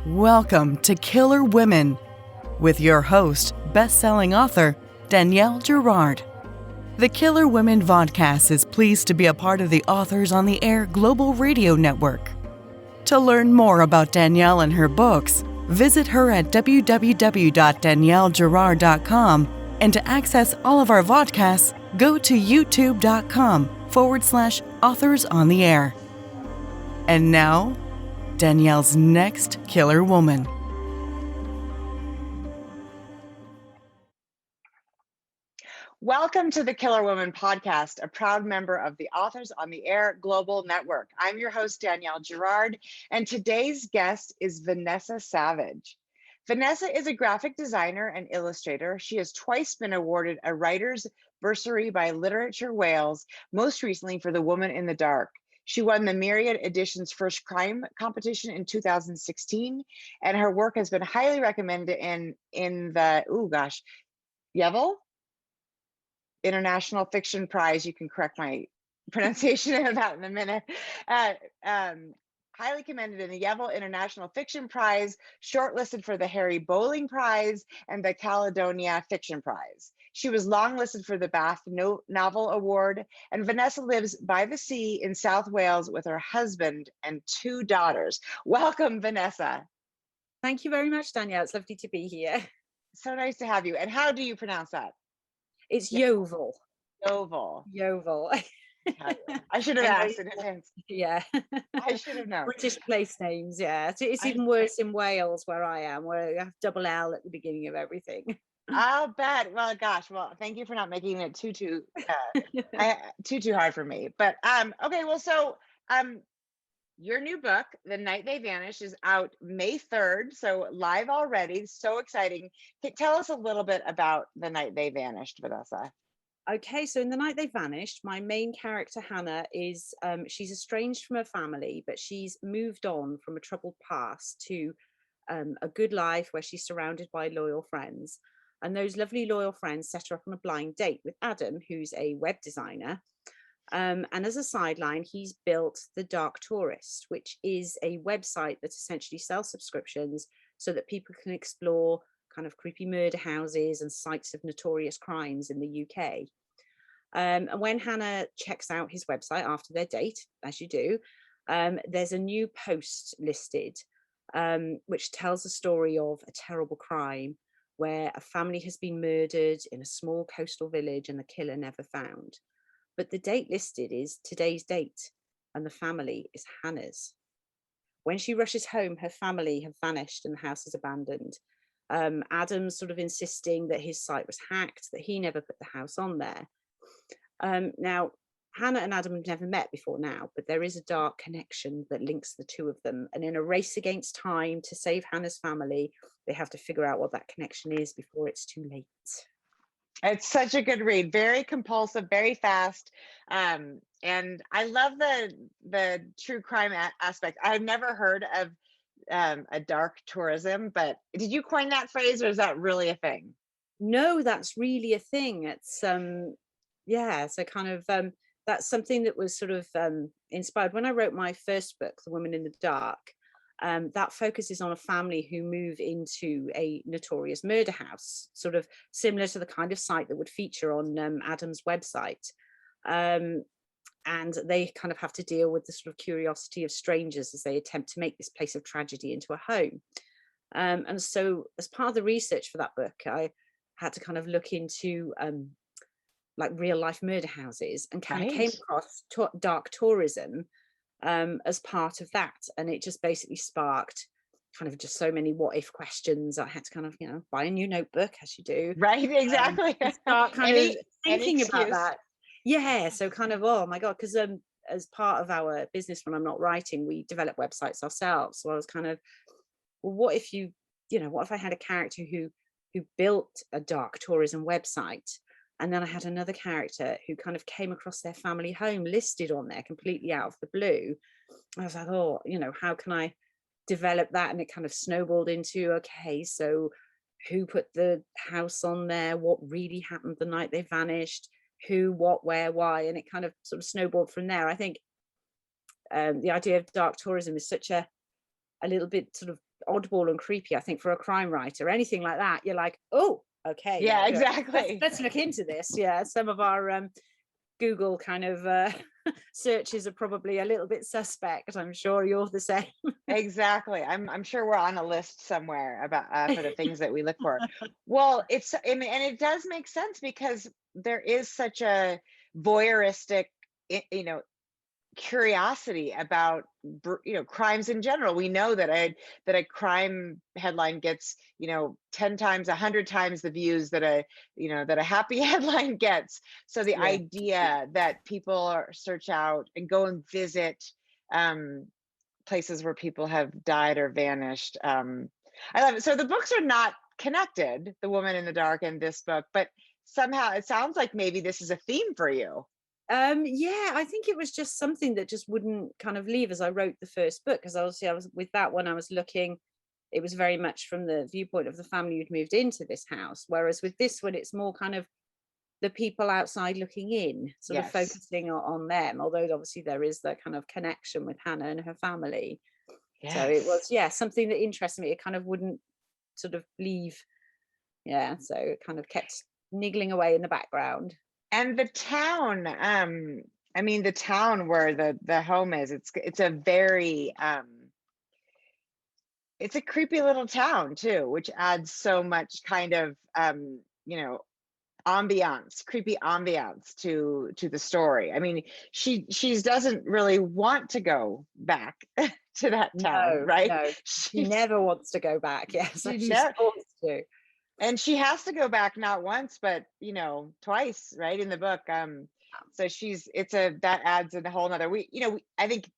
Welcome to Killer Women with your host, best-selling author Danielle Girard. The Killer Women vodcast is pleased to be a part of the Authors on the Air Global Radio Network. To learn more about Danielle and her books, visit her at www.daniellegirard.com, and to access all of our vodcasts, go to youtube.com/Authors on the Air. And now, Danielle's next killer woman. Welcome to the Killer Woman podcast, a proud member of the Authors on the Air Global Network. I'm your host, Danielle Girard, and today's guest is Vanessa Savage. Vanessa is a graphic designer and illustrator. She has twice been awarded a Writers Bursary by Literature Wales, most recently for The Woman in the Dark. She won the Myriad Editions First Crime competition in 2016, and her work has been highly recommended in the, Yeovil International Fiction Prize. You can correct my pronunciation of that in a minute. Highly commended in the Yeovil International Fiction Prize, shortlisted for the Harry Bowling Prize and the Caledonia Fiction Prize. She was longlisted for the Bath Novel Award, and Vanessa lives by the sea in South Wales with her husband and 2 daughters. Welcome, Vanessa. Thank you very much, Danielle. It's lovely to be here. So nice to have you. And how do you pronounce that? It's Yeovil. Yeovil. Yeovil. I should have asked in advance. Yeah. I should have known. British place names, yeah. It's even worse in Wales, where I am, where you have double L at the beginning of everything. I'll bet. Well, gosh. Well, thank you for not making it too hard for me. But okay. Well, so your new book, The Night They Vanished, is out May 3rd, so live already. So exciting. Tell us a little bit about The Night They Vanished, Vanessa. Okay, so in The Night They Vanished, my main character, Hannah, is she's estranged from her family, but she's moved on from a troubled past to a good life where she's surrounded by loyal friends. And those lovely loyal friends set her up on a blind date with Adam, who's a web designer. And as a sideline, he's built The Dark Tourist, which is a website that essentially sells subscriptions so that people can explore kind of creepy murder houses and sites of notorious crimes in the UK. And when Hannah checks out his website after their date, as you do, there's a new post listed, which tells the story of a terrible crime where a family has been murdered in a small coastal village and the killer never found. But the date listed is today's date, and the family is Hannah's. When she rushes home, her family have vanished and the house is abandoned. Adam's sort of insisting that his site was hacked, that he never put the house on there. Now, Hannah and Adam have never met before now, but there is a dark connection that links the two of them. And in a race against time to save Hannah's family, they have to figure out what that connection is before it's too late. It's such a good read, very compulsive, very fast. And I love the true crime aspect. I've never heard of a dark tourism, but did you coin that phrase, or is that really a thing? No, that's really a thing. It's so kind of that's something that was sort of inspired when I wrote my first book, The Woman in the Dark. That focuses on a family who move into a notorious murder house, sort of similar to the kind of site that would feature on Adam's website. And they kind of have to deal with the sort of curiosity of strangers as they attempt to make this place of tragedy into a home. And so as part of the research for that book, I had to kind of look into like real life murder houses and kind of came across dark tourism as part of that, and it just basically sparked kind of just so many what if questions. I had to kind of buy a new notebook, as you do, right? Exactly. And start kind of thinking about that. So kind of, oh my god, because as part of our business, when I'm not writing, we develop websites ourselves. So I was kind of, well, what if what if I had a character who built a dark tourism website, and then I had another character who kind of came across their family home listed on there completely out of the blue. I was like, oh, how can I develop that? And it kind of snowballed into, okay, so who put the house on there? What really happened the night they vanished? Who, what, where, why? And it kind of sort of snowballed from there. I think the idea of dark tourism is such a little bit sort of oddball and creepy, I think, for a crime writer. Anything like that, you're like, oh, okay, Yeah, you know, exactly. let's look into this. Yeah, some of our Google kind of searches are probably a little bit suspect. I'm sure you're the same. Exactly. I'm sure we're on a list somewhere about for the things that we look for. Well, I mean, and it does make sense because there is such a voyeuristic, you know, curiosity about crimes in general. We know that a crime headline gets 10 times, 100 times the views that a happy headline gets. So the Yeah. idea that people search out and go and visit places where people have died or vanished, I love it. So the books are not connected, The Woman in the Dark and this book, but somehow it sounds like maybe this is a theme for you. Yeah, I think it was just something that just wouldn't kind of leave as I wrote the first book, because obviously I was with that one, I was looking, it was very much from the viewpoint of the family who'd moved into this house. Whereas with this one, it's more kind of the people outside looking in, sort of Yes. focusing on them, although obviously there is that kind of connection with Hannah and her family. Yes. So it was, yeah, something that interested me. It kind of wouldn't sort of leave. Yeah, so it kind of kept niggling away in the background. And the town, I mean, the town where the home is, it's a very it's a creepy little town too, which adds so much kind of ambiance, creepy ambiance to the story. I mean, she doesn't really want to go back to that town, right? No, she never wants to go back. Yes, she she's never forced to. and she has to go back not once but twice, right, in the book. So that adds a whole nother, I think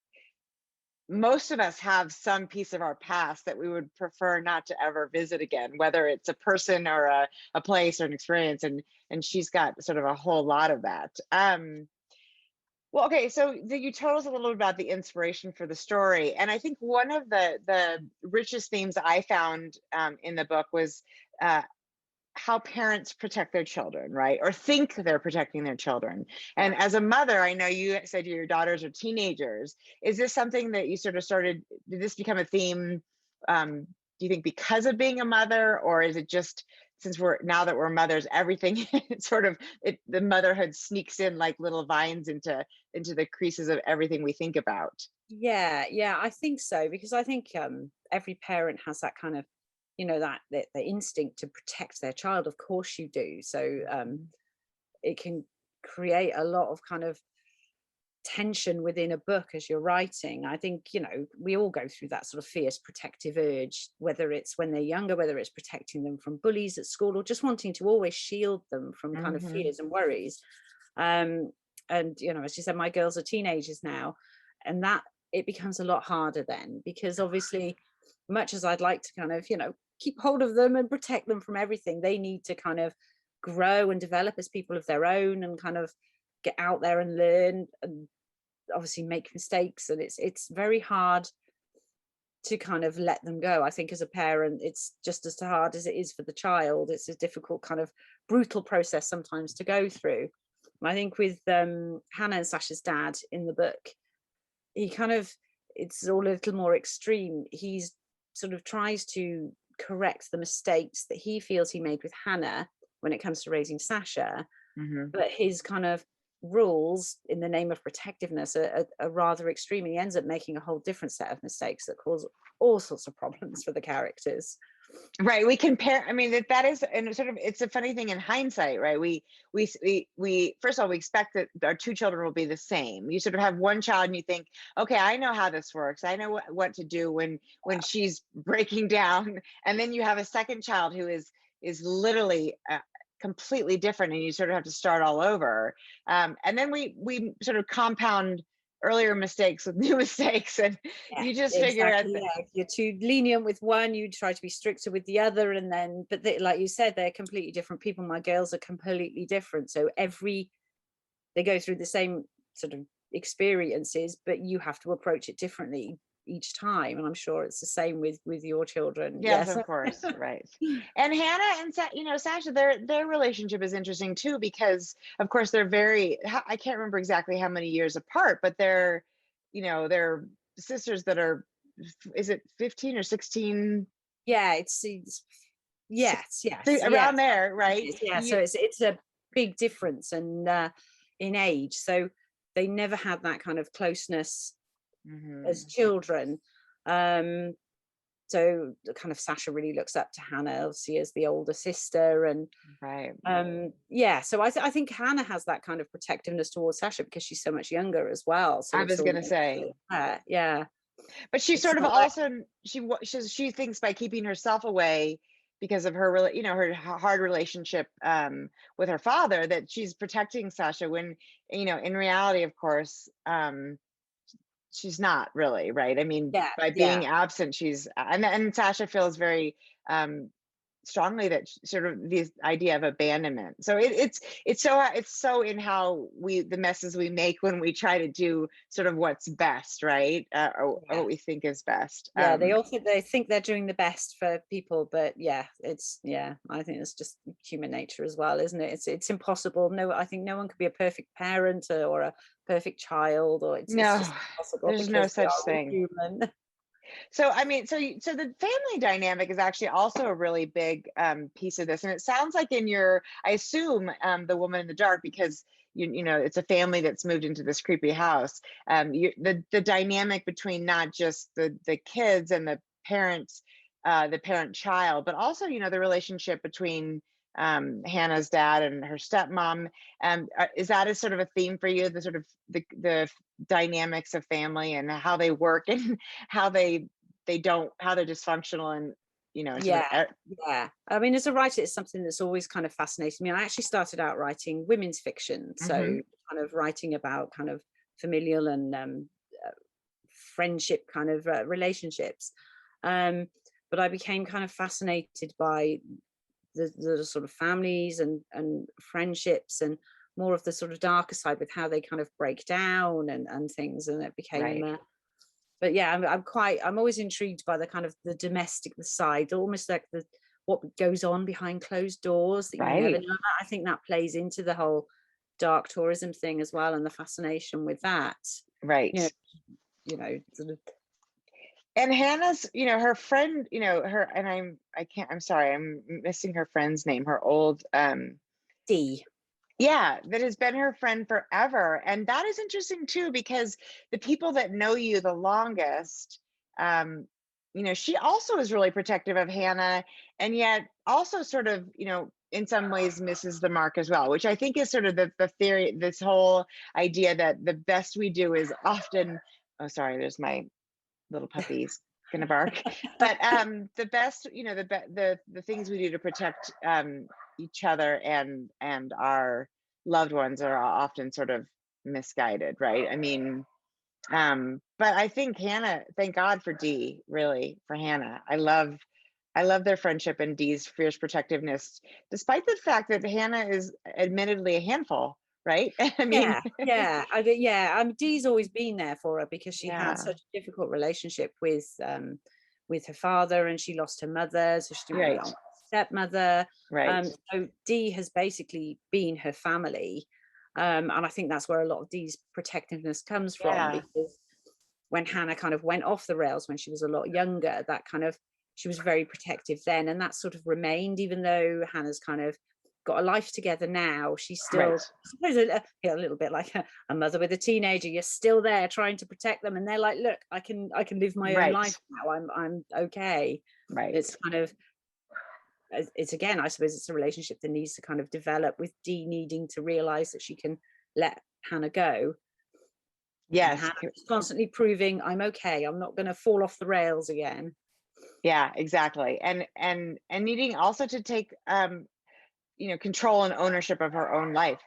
most of us have some piece of our past that we would prefer not to ever visit again, whether it's a person or a place or an experience, and she's got sort of a whole lot of that. Well, okay, so you told us a little bit about the inspiration for the story, and I think one of the richest themes I found in the book was how parents protect their children, right? Or think they're protecting their children. And as a mother, I know you said your daughters are teenagers. Is this something that you sort of started, did this become a theme, do you think because of being a mother, or is it just since now that we're mothers, everything the motherhood sneaks in like little vines into the creases of everything we think about? Yeah, I think so, because I think every parent has that kind of, that the instinct to protect their child. Of course you do. So it can create a lot of kind of tension within a book as you're writing. I think, we all go through that sort of fierce protective urge, whether it's when they're younger, whether it's protecting them from bullies at school, or just wanting to always shield them from kind of fears and worries. And as you said, my girls are teenagers now, and that it becomes a lot harder then, because obviously, much as I'd like to kind of keep hold of them and protect them from everything, they need to kind of grow and develop as people of their own, and kind of get out there and learn, and obviously make mistakes. And it's very hard to kind of let them go. I think as a parent, it's just as hard as it is for the child. It's a difficult kind of brutal process sometimes to go through. And I think with Hannah and Sasha's dad in the book, he kind of, it's all a little more extreme. He's sort of tries to correct the mistakes that he feels he made with Hannah when it comes to raising Sasha, but his kind of rules in the name of protectiveness are rather extreme. He ends up making a whole different set of mistakes that cause all sorts of problems for the characters. Right. We compare, I mean, that is, and sort of, it's a funny thing in hindsight, right? We first of all, we expect that our two children will be the same. You sort of have one child and you think, okay, I know how this works. I know what to do when she's breaking down. And then you have a second child who is literally completely different, and you sort of have to start all over. And then we sort of compound earlier mistakes with new mistakes, and you just figure out that if you're too lenient with one, you try to be stricter with the other, and then like you said, they're completely different people. My girls are completely different, so they go through the same sort of experiences, but you have to approach it differently each time, and I'm sure it's the same with your children. Yes, of course. Right. And Hannah and Sasha, their relationship is interesting too, because of course they're I can't remember exactly how many years apart, but they're sisters that are is it 15 or 16? Yeah, it's yes, yes, Around yes. there, right? Yeah, so it's a big difference and in age. So they never had that kind of closeness as children. Um, so the kind of Sasha really looks up to Hannah, obviously, as the older sister, and Right. yeah. So I think Hannah has that kind of protectiveness towards Sasha because she's so much younger as well. So I it's was all gonna say, yeah. but she It's sort of not like also she thinks by keeping herself away because of her her hard relationship with her father, that she's protecting Sasha, when in reality, of course, she's not really, right? I mean, yeah, by yeah. being absent, she's and Sasha feels very strongly that sort of this idea of abandonment. So it's so in how the messes we make when we try to do sort of what's best, right? Or Yeah. what we think is best. Yeah, they think they're doing the best for people, but yeah, I think it's just human nature as well, isn't it? It's impossible. No, I think no one could be a perfect parent or a perfect child, or it's No, just impossible there's no because we such are all thing. human. So I mean, so the family dynamic is actually also a really big piece of this, and it sounds like in your, I assume, the Woman in the Dark, because it's a family that's moved into this creepy house. The dynamic between not just the kids and the parents, the parent child, but also the relationship between Hannah's dad and her stepmom. Is that a sort of a theme for you? The sort of the dynamics of family and how they work and how how they're dysfunctional, and sort Yeah, of yeah. I mean, as a writer, it's something that's always kind of fascinated me. I actually started out writing women's fiction, so hmm kind of writing about kind of familial and uh, friendship kind of relationships. Um, but I became kind of fascinated by the sort of families and friendships and more of the sort of darker side with how they kind of break down and things, and it became right, but yeah, I'm always intrigued by the kind of the domestic side, almost like the what goes on behind closed doors that you never right, know about. I think that plays into the whole dark tourism thing as well, and the fascination with that. right. you know Sort of And Hannah's, her friend, her, and I'm sorry, I'm missing her friend's name, her old D. yeah, that has been her friend forever. And that is interesting too, because the people that know you the longest, um, she also is really protective of Hannah, and yet also sort of, in some ways misses the mark as well, which I think is sort of the theory, this whole idea that the best we do is often, oh, sorry, there's my little puppy's gonna bark. But the best, the things we do to protect each other and our loved ones are often sort of misguided, right? I mean, but I think Hannah, thank God for Dee, really, for Hannah. I love their friendship and Dee's fierce protectiveness, despite the fact that Hannah is admittedly a handful, right? I mean, Yeah, yeah, yeah. Dee's always been there for her because she had yeah, such a difficult relationship with her father, and she lost her mother, so she didn't really right, have a stepmother. right, So Dee has basically been her family, and I think that's where a lot of Dee's protectiveness comes from, yeah, because when Hannah kind of went off the rails when she was a lot younger, that kind of she was very protective then, and that sort of remained, even though Hannah's kind of got a life together now. She's still, right, I suppose, a little bit like a mother with a teenager. You're still there trying to protect them, and they're like, "Look, I can live my own right, life now. I'm okay." right. It's kind of it's again, I suppose, it's a relationship that needs to kind of develop, with Dee needing to realize that she can let Hannah go, and Yes. Hannah is constantly proving, "I'm okay. I'm not going to fall off the rails again." Yeah, exactly. And needing also to take control and ownership of her own life.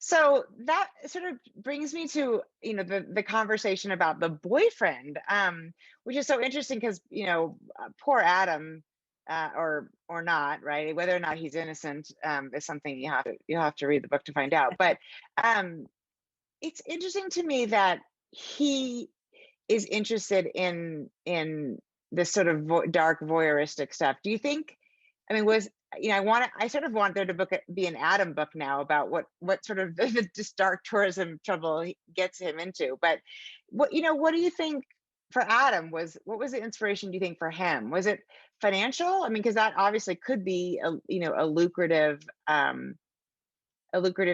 So that sort of brings me to the conversation about the boyfriend, which is so interesting because poor Adam, or not, right? Whether or not he's innocent is something you'll have to read the book to find out. But um, it's interesting to me that he is interested in this sort of dark voyeuristic stuff. Do you think? I mean, I sort of want there to be an Adam book now about what sort of this dark tourism trouble he gets him into. But what do you think for Adam what was the inspiration, do you think, for him? Was it financial? I mean, because that obviously could be a lucrative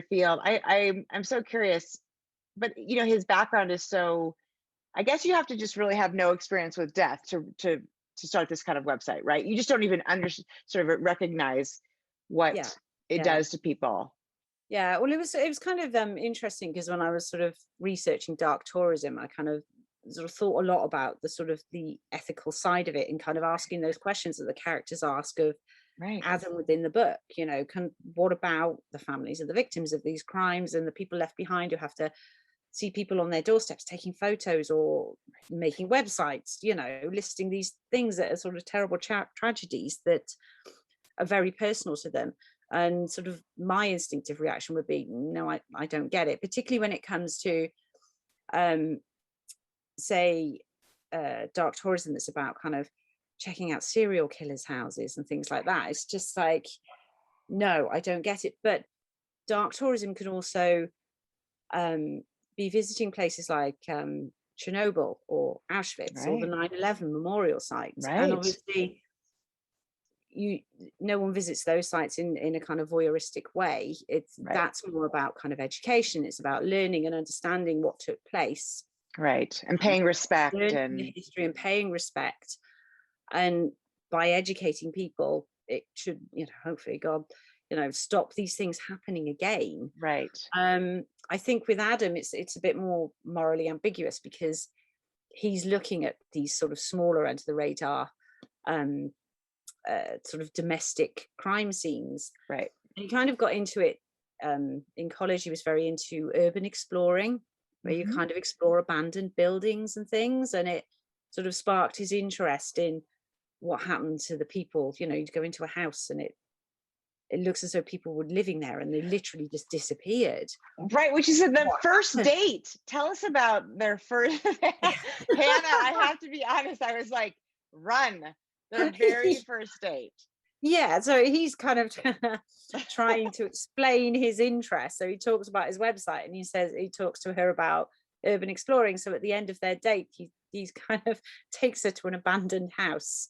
field. I'm so curious, but his background is so, I guess you have to just really have no experience with death to start this kind of website, right? You just don't even sort of recognize what it does to people. Yeah, well, it was kind of interesting, because when I was sort of researching dark tourism, I kind of sort of thought a lot about the sort of the ethical side of it, and kind of asking those questions that the characters ask of Adam within the book. What about the families of the victims of these crimes and the people left behind who have to see people on their doorsteps taking photos or making websites, listing these things that are sort of terrible tragedies that are very personal to them. And sort of my instinctive reaction would be, no, I don't get it, particularly when it comes to say dark tourism that's about kind of checking out serial killers' houses and things like that. It's just like, no, I don't get it. But dark tourism can also be visiting places like Chernobyl or Auschwitz or the 9/11 memorial sites. And obviously no one visits those sites in a kind of voyeuristic way. That's more about kind of education. It's about learning and understanding what took place. Right. And paying respect, and the history, and paying respect. And by educating people, it should, hopefully, God, stop these things happening again. Right. I think with Adam, it's a bit more morally ambiguous, because he's looking at these sort of smaller under the radar sort of domestic crime scenes. Right. And he kind of got into it in college. He was very into urban exploring, where you kind of explore abandoned buildings and things, and it sort of sparked his interest in what happened to the people. You'd go into a house and it looks as though people were living there and they literally just disappeared. Right, which is the first date. Tell us about their first. Hannah, I have to be honest, I was like, run, their very first date. Yeah, so he's kind of trying to explain his interest. So he talks about his website, and he says he talks to her about urban exploring. So at the end of their date, he's kind of takes her to an abandoned house,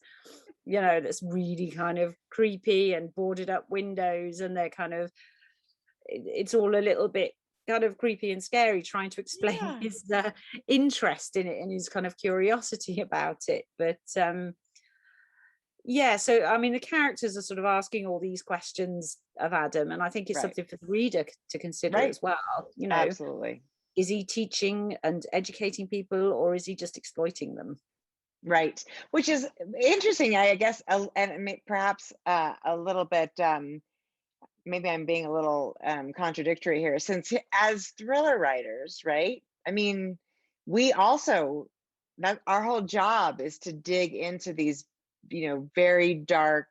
that's really kind of creepy and boarded up windows, and they're kind of, it's all a little bit kind of creepy and scary, trying to explain his interest in it and his kind of curiosity about it. But so I mean, the characters are sort of asking all these questions of Adam, and I think it's something for the reader to consider as well. Absolutely. Is he teaching and educating people, or is he just exploiting them? Right, which is interesting, I guess, and perhaps a little bit, maybe I'm being a little contradictory here, since as thriller writers, right? I mean, we also, that our whole job is to dig into these, very dark,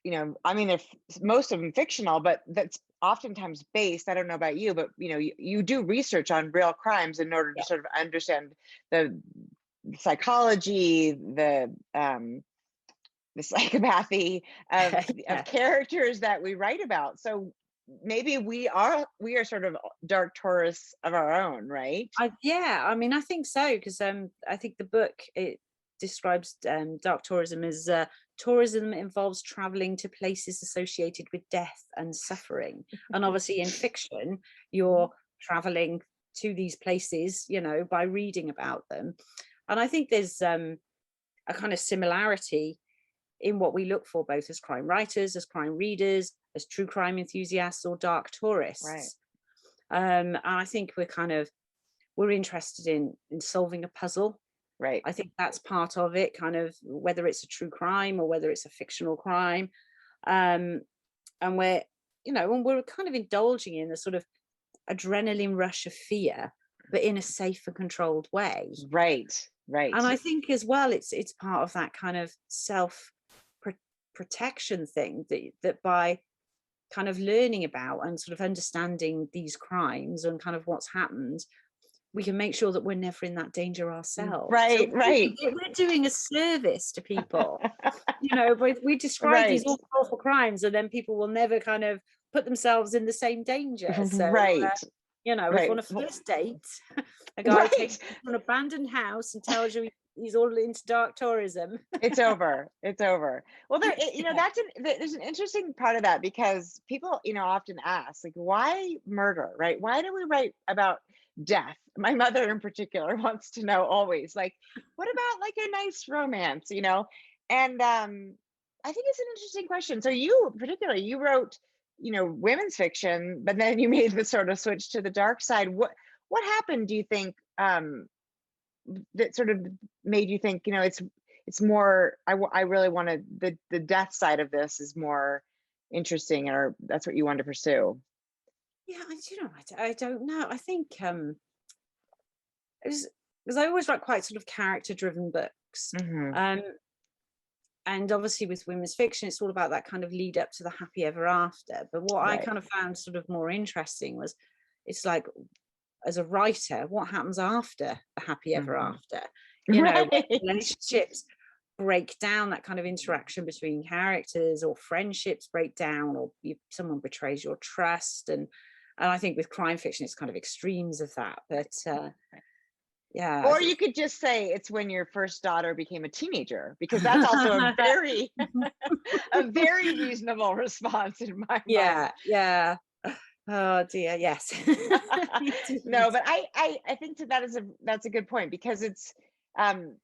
I mean, if most of them fictional, but that's oftentimes based, I don't know about you, but you do research on real crimes in order to sort of understand the psychology, the psychopathy of characters that we write about. So maybe we are sort of dark tourists of our own, right? I mean, I think so, because I think the book, it describes dark tourism as tourism involves traveling to places associated with death and suffering. And obviously in fiction, you're traveling to these places, by reading about them. And I think there's a kind of similarity in what we look for, both as crime writers, as crime readers, as true crime enthusiasts, or dark tourists. Right. And I think we're interested in solving a puzzle. Right. I think that's part of it, kind of, whether it's a true crime or whether it's a fictional crime. And we're kind of indulging in a sort of adrenaline rush of fear, but in a safe and controlled way. Right. And I think as well, it's part of that kind of self protection thing that by kind of learning about and sort of understanding these crimes and kind of what's happened, we can make sure that we're never in that danger ourselves. Right. So we're doing a service to people but we describe these Right. awful crimes, and then people will never kind of put themselves in the same danger. So, Right. if on Right. a first date, a guy Right. takes you to an abandoned house and tells you he's all into dark tourism. It's over. It's over. Well, Yeah. there's an interesting part of that, because people, often ask, like, why murder, right? Why do we write about death? My mother in particular wants to know always, like, what about like a nice romance, And I think it's an interesting question. So you particularly, you wrote, women's fiction, but then you made the sort of switch to the dark side. What happened, do you think, that sort of made you think, it's more, I really wanted the death side of this is more interesting, or that's what you wanted to pursue? Yeah, I don't know. I think it was because I always write quite sort of character-driven books. Hmm. Um, and obviously with women's fiction, it's all about that kind of lead up to the happy ever after. But what I Right. kind of found sort of more interesting was, it's like, as a writer, what happens after the happy ever Hmm. after? When Right. relationships break down, that kind of interaction between characters, or friendships break down, or someone betrays your trust. And I think with crime fiction, it's kind of extremes of that. But yeah, Or you could just say it's when your first daughter became a teenager, because that's also a very a very reasonable response in my mind. yeah. Oh dear, yes. No, but I think that's a good point, because um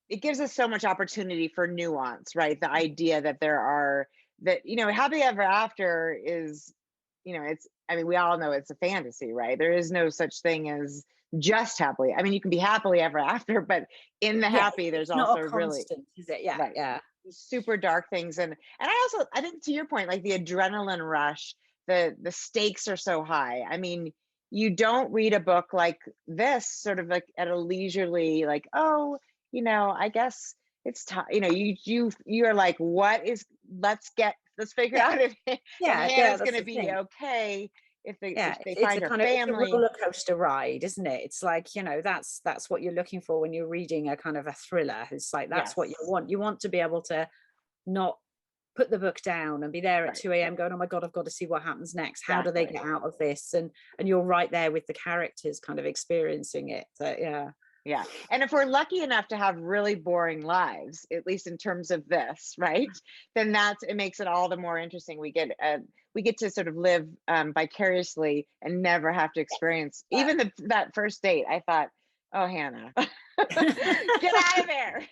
it gives us so much opportunity for nuance, right? The idea that there are, that, happy ever after is, it's, I mean, we all know it's a fantasy, right? There is no such thing as just happily. I mean, you can be happily ever after, but in the Yes, happy, there's it's not also a really, constant, is it? Yeah, right, yeah. super dark things. And I think, to your point, like the adrenaline rush, the stakes are so high. I mean, you don't read a book like this sort of like at a leisurely, like, oh, I guess it's time, you're like, let's figure Yeah, out if yeah, Hannah's going that's to the be thing. okay, Yeah, if they it's a find her kind of, it's a family. roller coaster ride, isn't it? It's like, that's what you're looking for when you're reading a kind of a thriller. It's like, that's what you Yes. want. You want to be able to not put the book down and be there at Right. 2 a.m. going, oh my God, I've got to see what happens next. How do they Exactly. get out of this? And you're right there with the characters kind of experiencing it. So yeah. Yeah. And if we're lucky enough to have really boring lives, at least in terms of this, right? Then it makes it all the more interesting. We get to sort of live vicariously and never have to experience Yeah. even that first date. I thought, oh, Hannah, get out of there.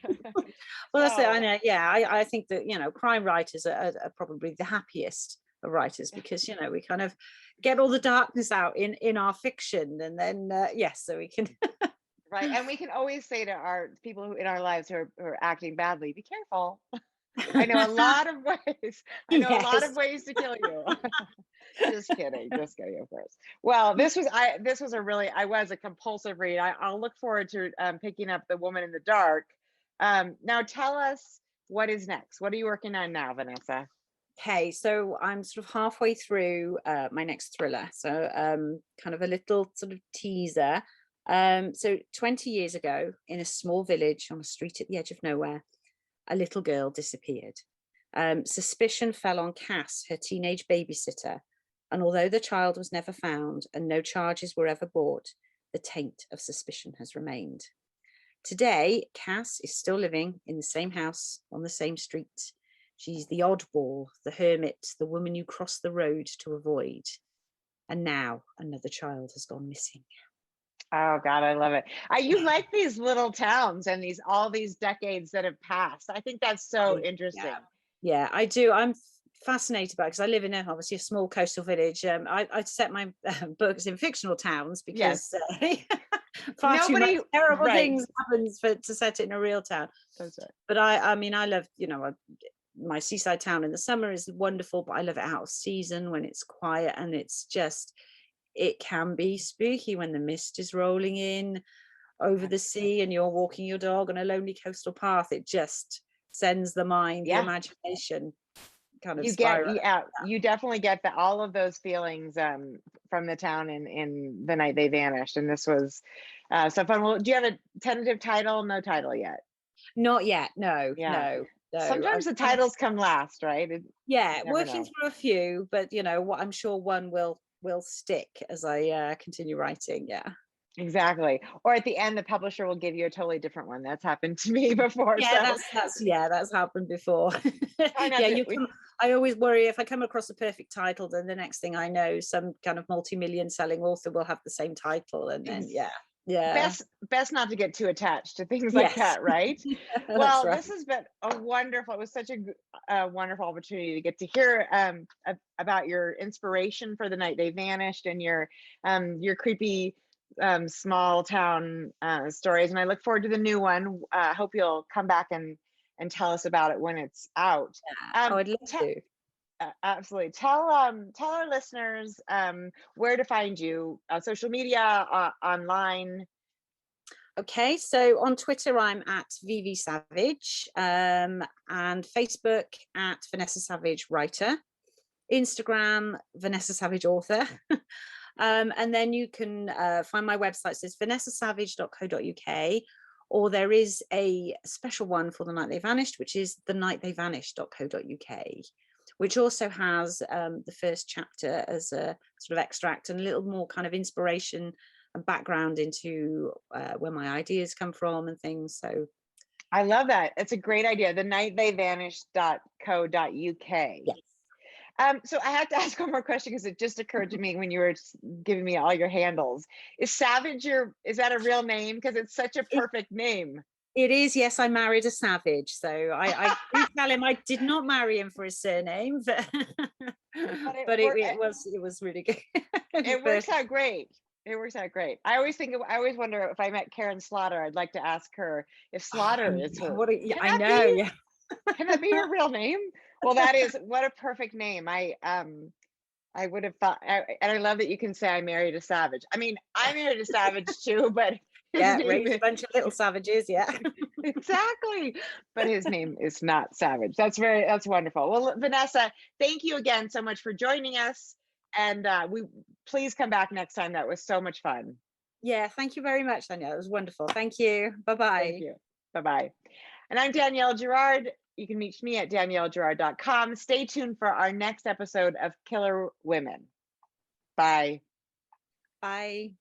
Well, that's it. I So know. Yeah, I think that crime writers are probably the happiest of writers, because we kind of get all the darkness out in our fiction, and then yes, so we can. right. And we can always say to our people in our lives who are acting badly, be careful. I know a lot of ways. I know a lot of Yes. ways to kill you. Just kidding, just kidding, of course. Well, this was a really, I was a compulsive read. I'll look forward to picking up The Woman in the Dark. Now tell us, what is next? What are you working on now, Vanessa? Okay, so I'm sort of halfway through my next thriller. So kind of a little sort of teaser. So 20 years ago, in a small village on a street at the edge of nowhere, a little girl disappeared. Suspicion fell on Cass, her teenage babysitter, and although the child was never found and no charges were ever brought, the taint of suspicion has remained. Today, Cass is still living in the same house on the same street. She's the oddball, the hermit, the woman you cross the road to avoid. And now another child has gone missing. Oh God, I love it. You like these little towns and all these decades that have passed. I think that's so interesting. Yeah, I do. I'm fascinated by it, because I live in obviously a small coastal village. I set my books in fictional towns because far too much Nobody, terrible right. things happens to set it in a real town. That's right. But I mean, I love, my seaside town in the summer is wonderful, but I love it out of season when it's quiet, and it can be spooky when the mist is rolling in over the sea and you're walking your dog on a lonely coastal path. It just sends the mind, the imagination kind of spiral. You definitely get all of those feelings from the town in The Night They Vanished. And this was so fun. Well, do you have a tentative title? No title yet. Not yet. No. So sometimes the titles come last, right? yeah, never working know. through a few, but what I'm sure one will stick as I continue writing. Yeah. Exactly. Or at the end, the publisher will give you a totally different one. That's happened to me before. Yeah, So that's happened before. try not Yeah, to. I always worry if I come across a perfect title, then the next thing I know, some kind of multi-million selling author will have the same title, and then yeah, Best not to get too attached to things like yes, that, right? that's Well, right. this has been it was such a wonderful opportunity to get to hear about your inspiration for The Night They Vanished and your creepy small town stories. And I look forward to the new one. Hope you'll come back and tell us about it when it's out. Oh, Um, I'd love to. Absolutely. Tell our listeners where to find you, social media, online. Okay, so on Twitter, I'm at VV Savage, and Facebook at Vanessa Savage Writer, Instagram, Vanessa Savage Author. And then you can find my website, so it's vanessasavage.co.uk, or there is a special one for The Night They Vanished, which is thenighttheyvanished.co.uk, which also has the first chapter as a sort of extract and a little more kind of inspiration and background into where my ideas come from and things. So I love that. It's a great idea. Thenighttheyvanished.co.uk. yes. So I have to ask one more question because it just occurred to me when you were giving me all your handles. Is Savage is that a real name? Because it's such a perfect name. It is, yes. I married a savage, so I do tell him I did not marry him for his surname, but it was really good. It works out great. It works out great. I always wonder if I met Karen Slaughter, I'd like to ask her if Slaughter is her. I know, yeah. Can that be her real name? Well, that is what a perfect name. I would have thought, and I love that you can say I married a savage. I mean, I married a savage too, but his name raised is a bunch of little savages, yeah. exactly. But his name is not Savage. That's wonderful. Well, Vanessa, thank you again so much for joining us, and please come back next time. That was so much fun. Yeah, thank you very much, Danielle. It was wonderful. Thank you. Bye-bye. Thank you. Bye-bye. And I'm Danielle Girard. You can reach me at daniellegirard.com. Stay tuned for our next episode of Killer Women. Bye. Bye.